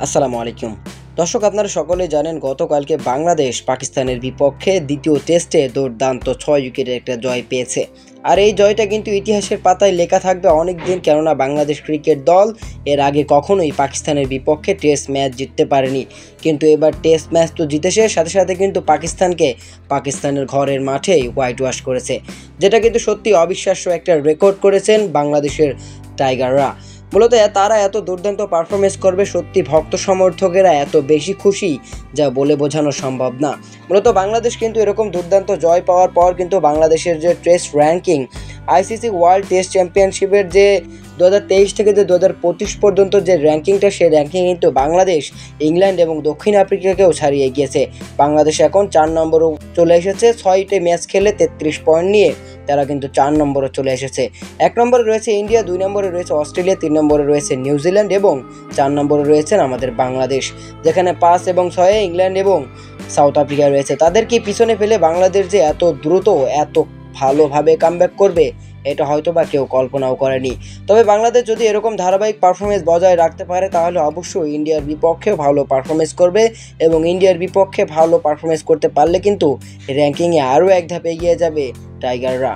আসসালামু আলাইকুম দর্শক, আপনারা সকলে জানেন গতকালকে বাংলাদেশ পাকিস্তানের বিপক্ষে দ্বিতীয় টেস্টে দুর্দান্ত 6 উইকেটের একটা জয় পেয়েছে। আর এই জয়টা কিন্তু ইতিহাসের পাতায় লেখা থাকবে অনেক দিন, কেননা বাংলাদেশ ক্রিকেট দল এর আগে কখনোই পাকিস্তানের বিপক্ষে টেস্ট ম্যাচ জিততে পারেনি। কিন্তু এবার টেস্ট ম্যাচ তো জিতেছে, সাথে সাথে কিন্তু পাকিস্তানের ঘরের মাঠেই হোয়াইট ওয়াশ করেছে, যেটা কিন্তু সত্যি অবিশ্বাস্য একটা রেকর্ড করেছেন বাংলাদেশের টাইগাররা। মূলত তারা এত দুর্দান্ত পারফরমেন্স করবে, সত্যি ভক্ত সমর্থকেরা এত বেশি খুশি যা বলে বোঝানো সম্ভব না। মূলত বাংলাদেশ কিন্তু এরকম দুর্দান্ত জয় পাওয়ার পর কিন্তু বাংলাদেশের যে test ranking, ICC world test চ্যাম্পিয়নশিপের যে 2023 থেকে যে 2025 পর্যন্ত যে র্যাঙ্কিংটা, সেই র্যাঙ্কিং কিন্তু বাংলাদেশ ইংল্যান্ড এবং দক্ষিণ আফ্রিকাকেও ছাড়িয়ে গিয়েছে। বাংলাদেশ এখন 4 নম্বরও চলে এসেছে, 6টি ম্যাচ খেলে 33 পয়েন্ট নিয়ে তারা কিন্তু 4 নম্বরে চলে এসেছে। 1 নম্বরে রয়েছে ইন্ডিয়া, 2 নম্বরে রয়েছে অস্ট্রেলিয়া, 3 নম্বরে রয়েছে নিউজিল্যান্ড এবং 4 নম্বরে রয়েছেন আমাদের বাংলাদেশ, যেখানে 5 এবং 6 ইংল্যান্ড এবং সাউথ আফ্রিকা রয়েছে। তাদেরকে পিছনে ফেলে বাংলাদেশ যে এত দ্রুত এত ভালোভাবে কামব্যাক করবে, এটা হয়তো বা কেউ কল্পনাও করেনি। তবে বাংলাদেশ যদি এরকম ধারাবাহিক পারফরমেন্স বজায় রাখতে পারে, তাহলে অবশ্যই ইন্ডিয়ার বিপক্ষেও ভালো পারফরমেন্স করবে এবং ইন্ডিয়ার বিপক্ষে ভালো পারফরমেন্স করতে পারলে কিন্তু র্যাঙ্কিংয়ে আরও এক ধাপ এগিয়ে যাবে টাইগাররা।